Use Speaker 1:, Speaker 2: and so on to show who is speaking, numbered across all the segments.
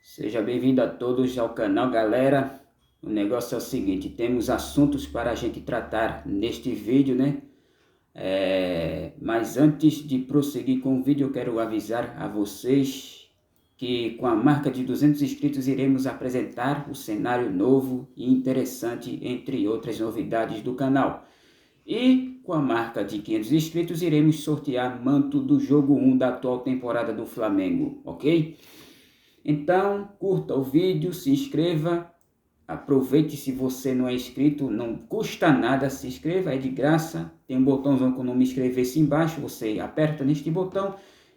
Speaker 1: Seja bem-vindo a todos ao canal, galera. O negócio é o seguinte, temos assuntos para a gente tratar neste vídeo, né? Mas antes de prosseguir com o vídeo, eu quero avisar a vocês que com a marca de 200 inscritos iremos apresentar o cenário novo e interessante, entre outras novidades do canal. E com a marca de 500 inscritos iremos sortear manto do jogo 1 da atual temporada do Flamengo, ok? Então, curta o vídeo, se inscreva, aproveite. Se você não é inscrito, não custa nada, se inscreva, é de graça. Tem um botãozão com o nome inscrever-se embaixo, você aperta neste botão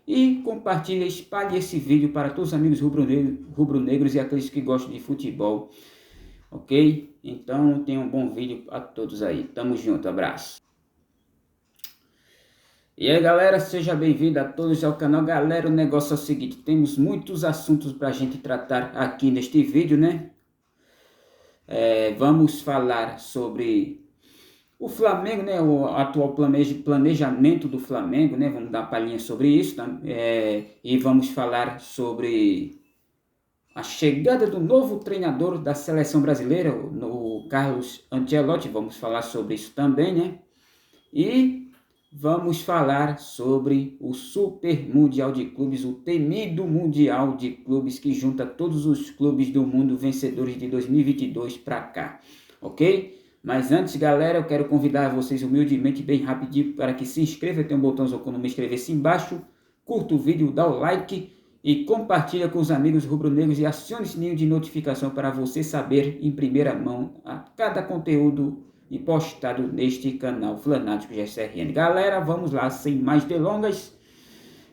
Speaker 1: e compartilha, espalhe esse vídeo para todos os amigos rubro-negros e aqueles que gostam de futebol, ok? Então, tenha um bom vídeo a todos aí. Tamo junto, abraço. E aí, galera, seja bem-vindo a todos ao canal. Galera, o negócio é o seguinte, temos muitos assuntos para a gente tratar aqui neste vídeo, né? Vamos falar sobre o Flamengo, né? O atual planejamento do Flamengo, né? Vamos dar uma palhinha sobre isso, tá? E vamos falar sobre a chegada do novo treinador da seleção brasileira, o Carlos Ancelotti. Vamos falar sobre isso também, né? E vamos falar sobre o Super Mundial de Clubes, o temido Mundial de Clubes que junta todos os clubes do mundo vencedores de 2022 para cá, ok? Mas antes, galera, eu quero convidar vocês humildemente, bem rapidinho, para que se inscreva. Tem um botãozinho com o nome inscrever-se embaixo, curta o vídeo, dá o like e compartilha com os amigos rubro-negros e acione o sininho de notificação para você saber em primeira mão a cada conteúdo e postado neste canal Flanático GSRN. Galera, vamos lá, sem mais delongas,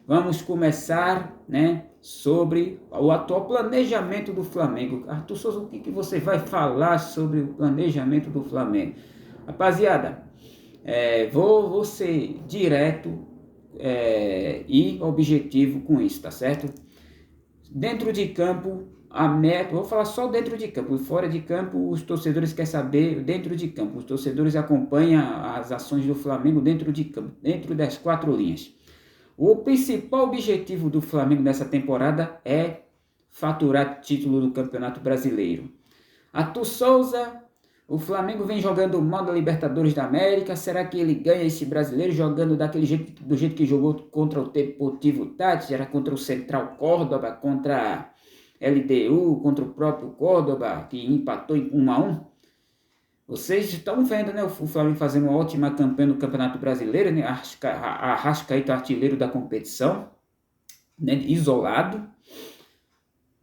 Speaker 1: vamos começar, né, sobre o atual planejamento do Flamengo. Arthur Souza, o que você vai falar sobre o planejamento do Flamengo? Rapaziada, vou ser direto e objetivo com isso, tá certo? Dentro de campo, a meta, vou falar só dentro de campo, fora de campo os torcedores querem saber dentro de campo, os torcedores acompanham as ações do Flamengo dentro de campo, dentro das quatro linhas. O principal objetivo do Flamengo nessa temporada é faturar título do Campeonato Brasileiro. Arthur Souza, o Flamengo vem jogando mal da Libertadores da América, será que ele ganha esse brasileiro jogando daquele jeito, do jeito que jogou contra o Deportivo Táchira, contra o Central Córdoba, contra LDU, contra o próprio Córdoba, que empatou em 1-1? Vocês estão vendo, né, o Flamengo fazendo uma ótima campanha no Campeonato Brasileiro, né? Arrascaeta, artilheiro da competição, né, isolado.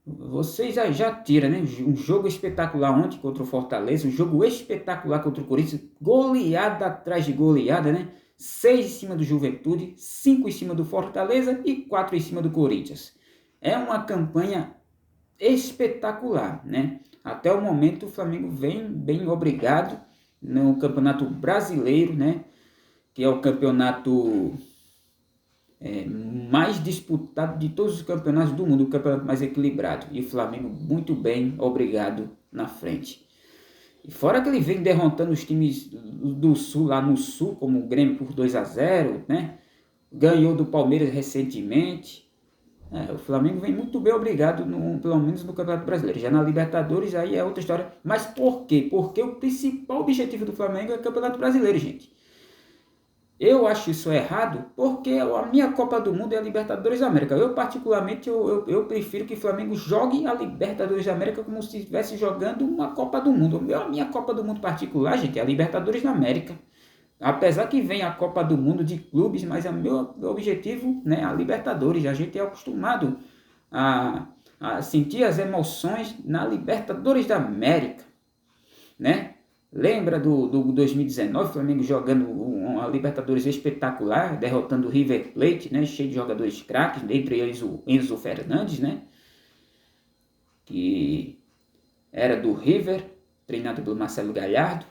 Speaker 1: Vocês já tiram, né? Um jogo espetacular ontem contra o Fortaleza, um jogo espetacular contra o Corinthians, goleada atrás de goleada, né? 6 em cima do Juventude, 5 em cima do Fortaleza e 4 em cima do Corinthians. É uma campanha espetacular, né? Até o momento o Flamengo vem bem obrigado no Campeonato Brasileiro, né? Que é o campeonato mais disputado de todos os campeonatos do mundo, o campeonato mais equilibrado. E o Flamengo muito bem obrigado na frente. E fora que ele vem derrotando os times do Sul, lá no Sul, como o Grêmio por 2-0, né? Ganhou do Palmeiras recentemente. O Flamengo vem muito bem obrigado, pelo menos no Campeonato Brasileiro. Já na Libertadores aí é outra história. Mas por quê? Porque o principal objetivo do Flamengo é o Campeonato Brasileiro, gente. Eu acho isso errado porque a minha Copa do Mundo é a Libertadores da América. Eu particularmente, eu prefiro que o Flamengo jogue a Libertadores da América como se estivesse jogando uma Copa do Mundo. A minha Copa do Mundo particular, gente, é a Libertadores da América. Apesar que vem a Copa do Mundo de clubes, mas o meu objetivo, né, a Libertadores. A gente é acostumado a sentir as emoções na Libertadores da América, né? Lembra do 2019, o Flamengo jogando uma Libertadores espetacular, derrotando o River Plate, né, cheio de jogadores craques, entre eles o Enzo Fernandes, né, que era do River, treinado pelo Marcelo Gallardo,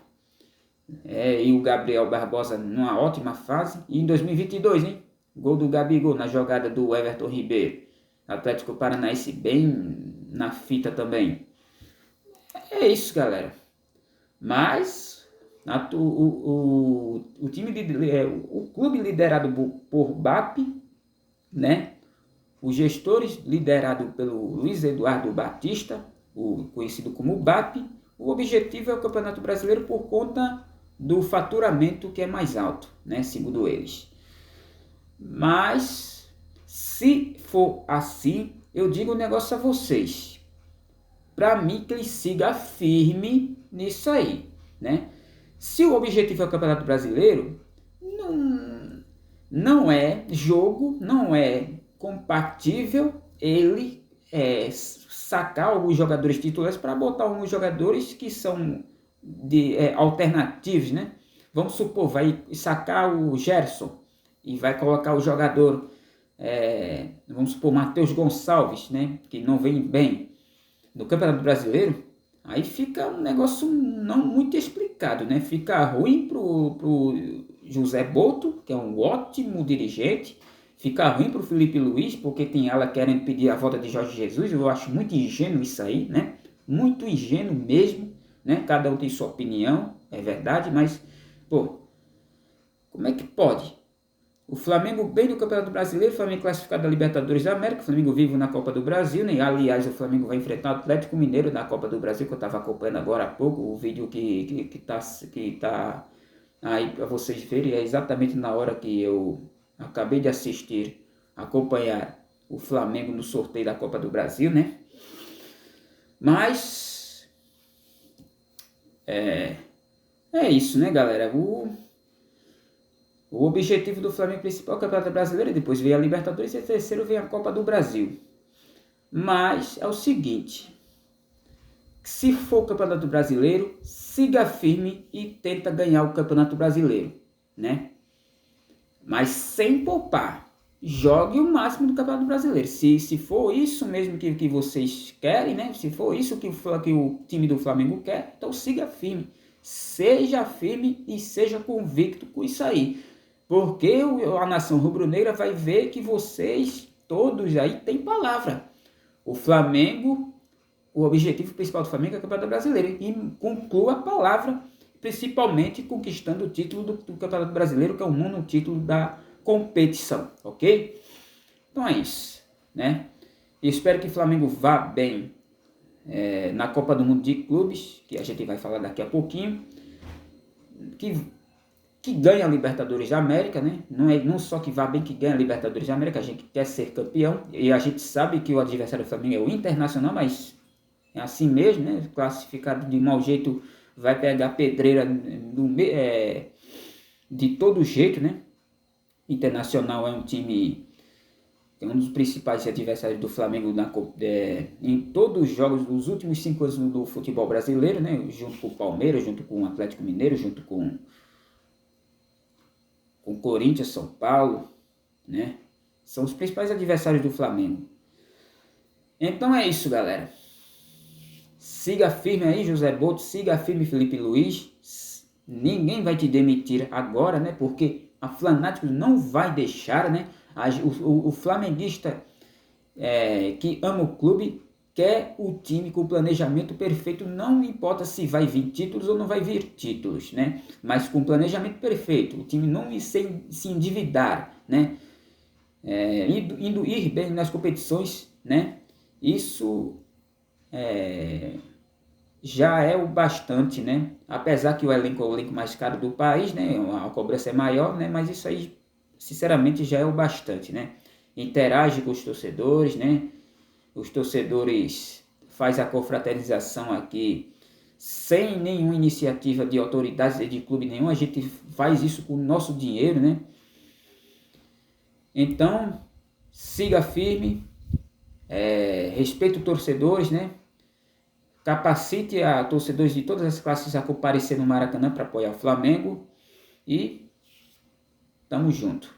Speaker 1: e o Gabriel Barbosa numa ótima fase. E em 2022, hein, gol do Gabigol na jogada do Everton Ribeiro, Atlético Paranaense bem na fita também. É isso, galera. Mas o clube liderado por BAP, né, Os gestores, liderado pelo Luiz Eduardo Batista, o conhecido como BAP, o objetivo é o Campeonato Brasileiro por conta do faturamento que é mais alto, né, segundo eles. Mas, se for assim, eu digo um negócio a vocês. Para mim, que ele siga firme nisso aí, né? Se o objetivo é o Campeonato Brasileiro, não é jogo, não é compatível ele sacar alguns jogadores titulares para botar alguns jogadores que são alternativos, né? Vamos supor, vai sacar o Gerson e vai colocar o jogador, vamos supor, Matheus Gonçalves, né? Que não vem bem no Campeonato Brasileiro. Aí fica um negócio não muito explicado, né? Fica ruim pro José Boto, que é um ótimo dirigente. Fica ruim pro Felipe Luiz, porque tem ela querendo pedir a volta de Jorge Jesus. Eu acho muito ingênuo isso aí, né? Muito ingênuo mesmo, né? Cada um tem sua opinião, é verdade, mas, pô, como é que pode? O Flamengo bem no Campeonato Brasileiro, o Flamengo classificado da Libertadores da América, o Flamengo vivo na Copa do Brasil, né? Aliás, o Flamengo vai enfrentar o Atlético Mineiro na Copa do Brasil, que eu estava acompanhando agora há pouco, o vídeo que tá aí para vocês verem, é exatamente na hora que eu acabei de assistir, acompanhar o Flamengo no sorteio da Copa do Brasil, né? Mas, é isso, né, galera? O objetivo do Flamengo principal é o Campeonato Brasileiro, depois vem a Libertadores e terceiro vem a Copa do Brasil. Mas é o seguinte, se for o Campeonato Brasileiro, siga firme e tenta ganhar o Campeonato Brasileiro, né? Mas sem poupar. Jogue o máximo do Campeonato Brasileiro. Se for isso mesmo que vocês querem, né? Se for isso que o time do Flamengo quer, então siga firme. Seja firme e seja convicto com isso aí. Porque a nação rubro-negra vai ver que vocês todos aí têm palavra. O Flamengo, o objetivo principal do Flamengo é o Campeonato Brasileiro. E conclua a palavra, principalmente conquistando o título do Campeonato Brasileiro, que é o nono título da competição, ok? Então é isso, né? E espero que o Flamengo vá bem na Copa do Mundo de Clubes, que a gente vai falar daqui a pouquinho. Que ganha a Libertadores da América, né? Não só que vá bem, que ganha a Libertadores da América, a gente quer ser campeão, e a gente sabe que o adversário do Flamengo é o Internacional, mas é assim mesmo, né? Classificado de mau jeito, vai pegar pedreira de todo jeito, né? Internacional é um time, é um dos principais adversários do Flamengo em todos os jogos dos últimos 5 anos do futebol brasileiro, né? Junto com o Palmeiras, junto com o Atlético Mineiro, junto com Corinthians, São Paulo, né? São os principais adversários do Flamengo. Então é isso, galera. Siga firme aí, José Boto, siga firme, Felipe Luiz. Ninguém vai te demitir agora, né? Porque a Flanáticos não vai deixar, né? O flamenguista que ama o clube quer o time com o planejamento perfeito, não importa se vai vir títulos ou não vai vir títulos, né? Mas com planejamento perfeito, o time não se endividar, né? Ir bem nas competições, né? Isso já é o bastante, né? Apesar que o elenco é o elenco mais caro do país, né? A cobrança é maior, né? Mas isso aí, sinceramente, já é o bastante, né? Interage com os torcedores, né? Os torcedores fazem a confraternização aqui sem nenhuma iniciativa de autoridades de clube nenhum. A gente faz isso com o nosso dinheiro, né? Então, siga firme, respeite os torcedores, né? Capacite a torcedores de todas as classes a comparecer no Maracanã para apoiar o Flamengo. E tamo junto.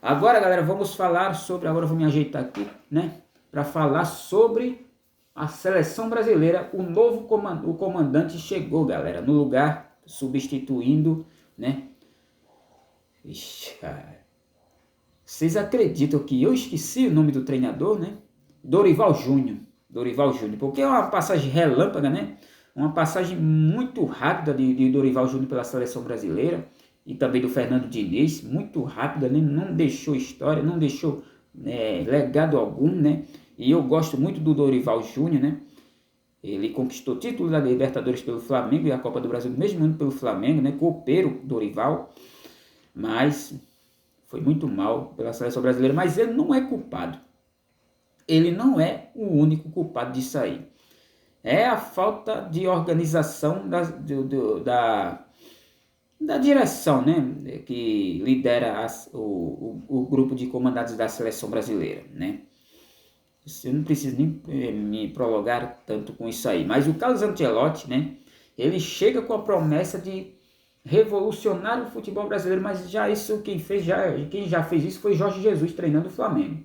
Speaker 1: Agora, galera, vamos falar sobre... Agora eu vou me ajeitar aqui, né? Para falar sobre a seleção brasileira. O novo comandante chegou, galera, no lugar, substituindo, né? Ixi, cara. Vocês acreditam que eu esqueci o nome do treinador, né? Dorival Júnior, porque é uma passagem relâmpaga, né? Uma passagem muito rápida de Dorival Júnior pela seleção brasileira e também do Fernando Diniz, muito rápida, né? Não deixou história, não deixou legado algum, né? E eu gosto muito do Dorival Júnior, né? Ele conquistou o título da Libertadores pelo Flamengo e a Copa do Brasil do mesmo ano pelo Flamengo, né? Copeiro Dorival, mas foi muito mal pela seleção brasileira, mas ele não é culpado. Ele não é o único culpado disso aí. É a falta de organização da direção, né, que lidera o grupo de comandados da seleção brasileira, né. Eu não preciso nem me prolongar tanto com isso aí, mas o Carlos Ancelotti, né, ele chega com a promessa de revolucionar o futebol brasileiro, mas quem já fez isso foi Jorge Jesus treinando o Flamengo.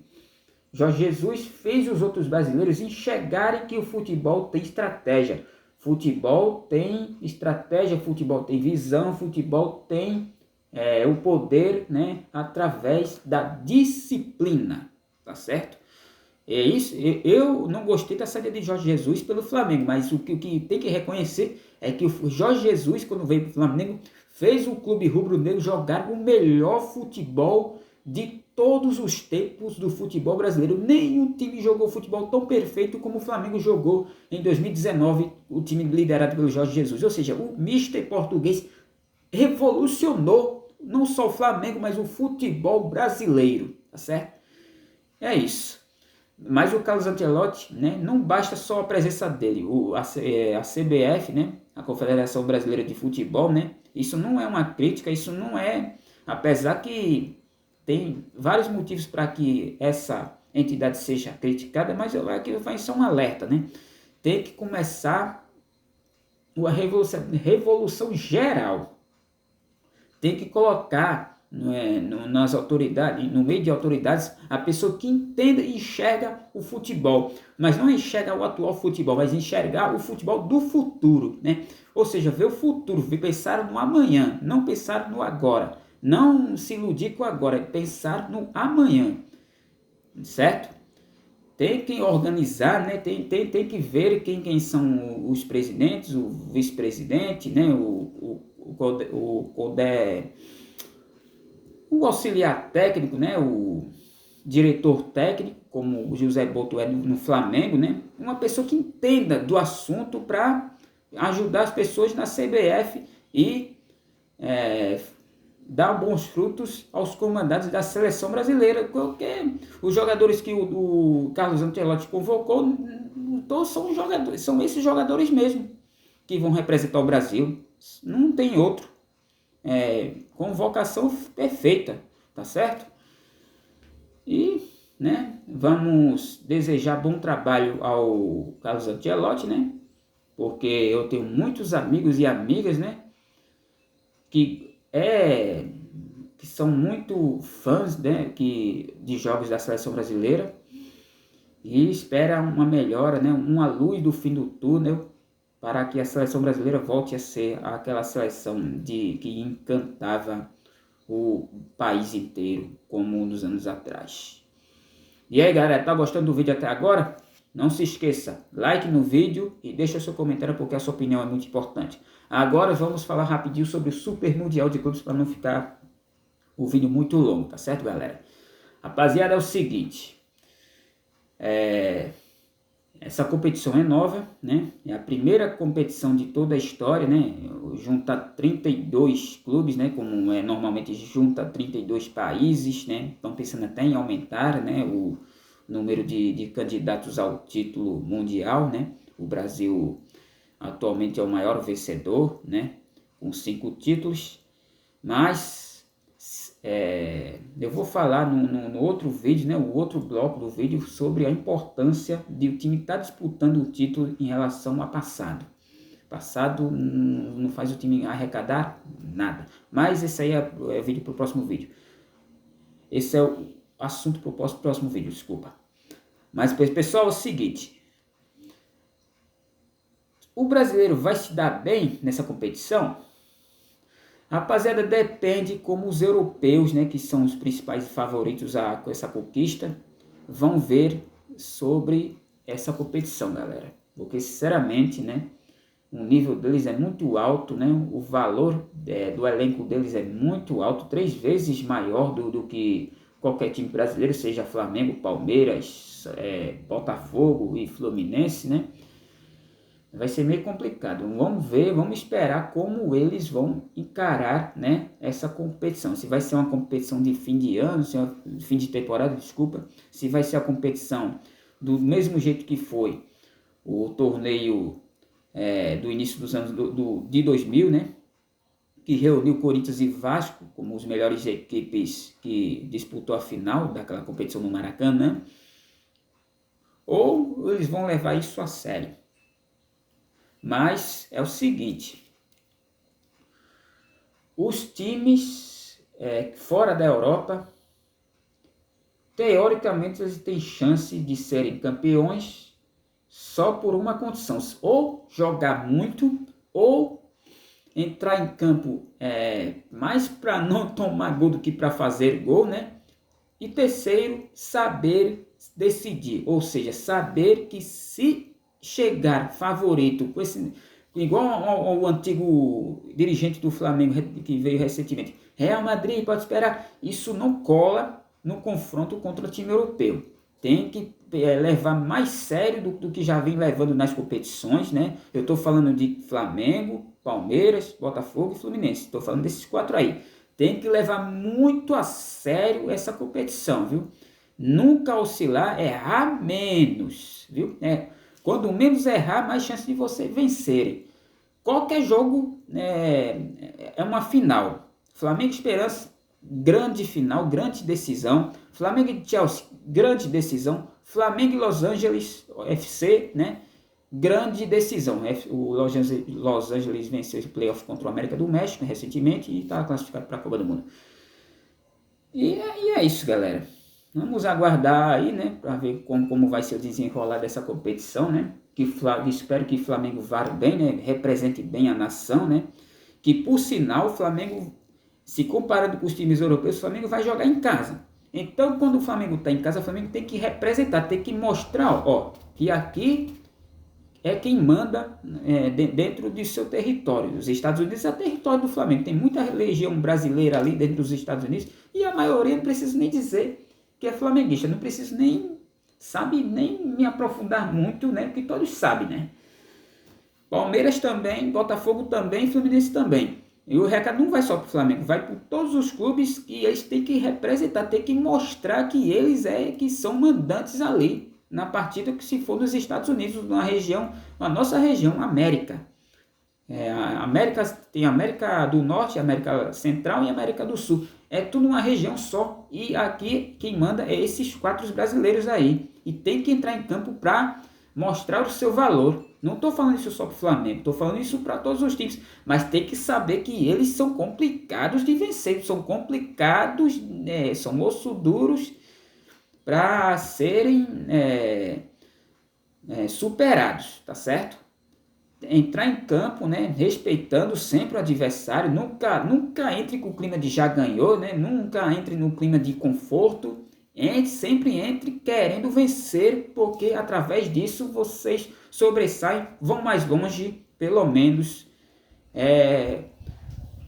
Speaker 1: Jorge Jesus fez os outros brasileiros enxergarem que o futebol tem estratégia. Futebol tem estratégia, futebol tem visão, futebol tem o poder, né, através da disciplina, tá certo? É isso. Eu não gostei da saída de Jorge Jesus pelo Flamengo, mas o que tem que reconhecer é que o Jorge Jesus, quando veio para o Flamengo, fez o clube rubro-negro jogar o melhor futebol de todos os tempos do futebol brasileiro. Nenhum time jogou futebol tão perfeito como o Flamengo jogou em 2019, o time liderado pelo Jorge Jesus. Ou seja, o Mister português revolucionou não só o Flamengo, mas o futebol brasileiro, tá certo? É isso. Mas o Carlos Ancelotti, né, não basta só a presença dele, a CBF, né, a Confederação Brasileira de Futebol, né, isso não é uma crítica, isso não é, apesar que tem vários motivos para que essa entidade seja criticada, mas eu acho que vai ser um alerta, né, tem que começar a revolução geral, tem que colocar nas autoridades, no meio de autoridades, a pessoa que entenda e enxerga o futebol, mas não enxerga o atual futebol, mas enxergar o futebol do futuro, né? Ou seja, ver o futuro, pensar no amanhã, não pensar no agora, não se iludir com o agora, pensar no amanhã, certo? Tem que organizar, né? Tem que ver quem são os presidentes, o vice-presidente, né? O auxiliar técnico, né, o diretor técnico, como o José Boto é no Flamengo, né, uma pessoa que entenda do assunto para ajudar as pessoas na CBF e dar bons frutos aos comandados da seleção brasileira, porque os jogadores que o Carlos Ancelotti convocou todos são esses jogadores mesmo que vão representar o Brasil, não tem outro. Convocação perfeita, tá certo? E, né, vamos desejar bom trabalho ao Carlos Ancelotti, né? Porque eu tenho muitos amigos e amigas, né, que são muito fãs, né, de jogos da seleção brasileira e esperam uma melhora, né, uma luz do fim do túnel, para que a seleção brasileira volte a ser aquela seleção que encantava o país inteiro, como nos anos atrás. E aí, galera, tá gostando do vídeo até agora? Não se esqueça, like no vídeo e deixa seu comentário porque a sua opinião é muito importante. Agora vamos falar rapidinho sobre o Super Mundial de Clubes para não ficar o vídeo muito longo, tá certo, galera? Rapaziada, é o seguinte, essa competição é nova, né? É a primeira competição de toda a história, né? Junta 32 clubes, né? Como normalmente junta 32 países, né? Estão pensando até em aumentar, né? O número de candidatos ao título mundial, né? O Brasil atualmente é o maior vencedor, né? Com 5 títulos, mas eu vou falar no outro vídeo, né, o outro bloco do vídeo, sobre a importância de o time estar disputando o título em relação ao passado. Passado não faz o time arrecadar nada. Mas esse aí é vídeo para o próximo vídeo. Esse é o assunto para o próximo vídeo, desculpa. Mas, pessoal, é o seguinte. O brasileiro vai se dar bem nessa competição? Rapaziada, depende como os europeus, né, que são os principais favoritos com essa conquista, vão ver sobre essa competição, galera. Porque, sinceramente, né, o nível deles é muito alto, né, o valor do elenco deles é muito alto, 3 vezes maior do que qualquer time brasileiro, seja Flamengo, Palmeiras, Botafogo e Fluminense, né? Vai ser meio complicado. Vamos ver, vamos esperar como eles vão encarar, né, essa competição. Se vai ser uma competição de fim de ano, fim de temporada, desculpa. Se vai ser a competição do mesmo jeito que foi o torneio do início dos anos de 2000, né? Que reuniu Corinthians e Vasco como os melhores equipes que disputou a final daquela competição no Maracanã. Ou eles vão levar isso a sério. Mas é o seguinte, os times fora da Europa, teoricamente eles têm chance de serem campeões só por uma condição, ou jogar muito, ou entrar em campo mais para não tomar gol do que para fazer gol, né? E terceiro, saber decidir, ou seja, saber que se chegar favorito, igual ao antigo dirigente do Flamengo que veio recentemente, Real Madrid, pode esperar, isso não cola no confronto contra o time europeu. Tem que levar mais sério do que já vem levando nas competições, né? Eu estou falando de Flamengo, Palmeiras, Botafogo e Fluminense. Estou falando desses 4 aí. Tem que levar muito a sério essa competição, viu? Nunca oscilar, errar menos, viu? Quando menos errar, mais chance de você vencer. Qualquer jogo é uma final. Flamengo e Esperança, grande final, grande decisão. Flamengo e Chelsea, grande decisão. Flamengo e Los Angeles FC, né? Grande decisão. O Los Angeles venceu o playoff contra o América do México recentemente e está classificado para a Copa do Mundo. E é isso, galera. Vamos aguardar aí, né, para ver como vai ser o desenrolar dessa competição, né? Espero que o Flamengo vá bem, né? Represente bem a nação, né? Que por sinal o Flamengo, se comparado com os times europeus, o Flamengo vai jogar em casa. Então, quando o Flamengo está em casa, o Flamengo tem que representar, tem que mostrar, que aqui é quem manda dentro do seu território. Os Estados Unidos é o território do Flamengo. Tem muita legião brasileira ali dentro dos Estados Unidos e a maioria não precisa nem dizer que é flamenguista. Não preciso nem me aprofundar muito, né? Porque todos sabem, né? Palmeiras também, Botafogo também, Fluminense também. E o recado não vai só para o Flamengo, vai para todos os clubes que eles têm que representar, têm que mostrar que eles que são mandantes ali na partida, que se for dos Estados Unidos, na nossa região, América. Tem América do Norte, América Central e América do Sul. É tudo uma região só. E aqui quem manda é esses 4 brasileiros aí. E tem que entrar em campo para mostrar o seu valor. Não estou falando isso só para o Flamengo, estou falando isso para todos os times. Mas tem que saber que eles são complicados de vencer. São complicados, são osso duros para serem superados, tá certo? Entrar em campo, né, respeitando sempre o adversário, nunca entre com o clima de já ganhou, né, nunca entre no clima de conforto, sempre entre querendo vencer, porque através disso vocês sobressaem, vão mais longe, pelo menos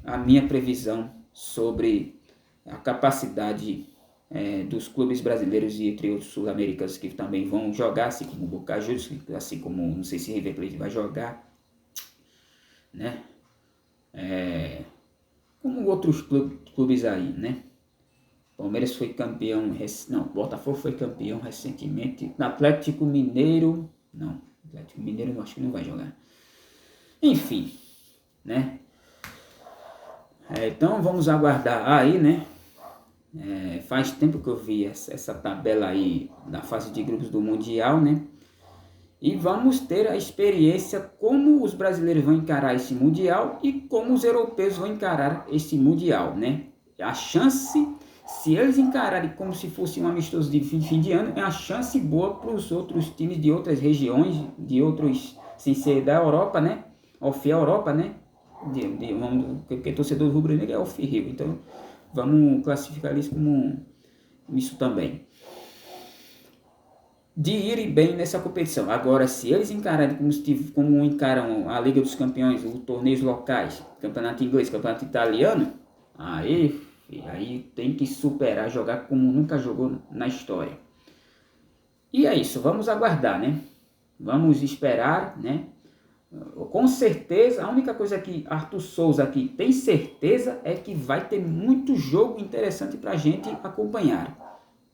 Speaker 1: a minha previsão sobre a capacidade dos clubes brasileiros e entre outros sul-americanos que também vão jogar, assim como o Boca Juniors, assim como, não sei se o River Plate vai jogar, né? Como outros clubes aí, né? Palmeiras foi campeão, Botafogo foi campeão recentemente, Atlético Mineiro eu acho que não vai jogar. Enfim, né? Então vamos aguardar aí, né? Faz tempo que eu vi essa tabela aí da fase de grupos do Mundial, né? E vamos ter a experiência como os brasileiros vão encarar esse Mundial e como os europeus vão encarar esse Mundial, né? A chance, se eles encararem como se fosse um amistoso de fim de ano, é uma chance boa para os outros times de outras regiões, de outros, sem ser da Europa, né? Fiel Europa, né? Porque torcedor rubro-negro é o Rio, então vamos classificar isso como isso também. De irem bem nessa competição. Agora, se eles encararem como encaram a Liga dos Campeões, os torneios locais, campeonato inglês, campeonato italiano, aí filho. Aí tem que superar, jogar como nunca jogou na história. E é isso, vamos aguardar, né? Vamos esperar, né? Com certeza, a única coisa que Arthur Souza aqui tem certeza é que vai ter muito jogo interessante para a gente acompanhar.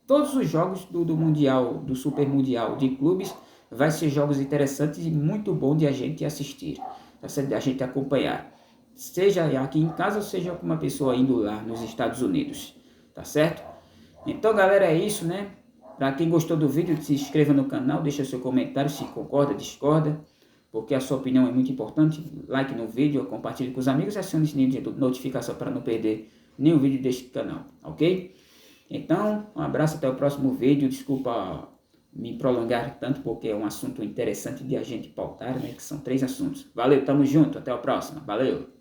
Speaker 1: Todos os jogos do Mundial, do Super Mundial de Clubes, vai ser jogos interessantes e muito bom de a gente assistir, de a gente acompanhar. Seja aqui em casa, ou seja com uma pessoa indo lá nos Estados Unidos, tá certo? Então, galera, é isso, né? Para quem gostou do vídeo, se inscreva no canal, deixa seu comentário se concorda, discorda, porque a sua opinião é muito importante. Like no vídeo, compartilhe com os amigos e acione o sininho de notificação para não perder nenhum vídeo deste canal, ok? Então, um abraço, até o próximo vídeo. Desculpa me prolongar tanto, porque é um assunto interessante de a gente pautar, né? Que são 3 assuntos. Valeu, tamo junto, até o próximo. Valeu!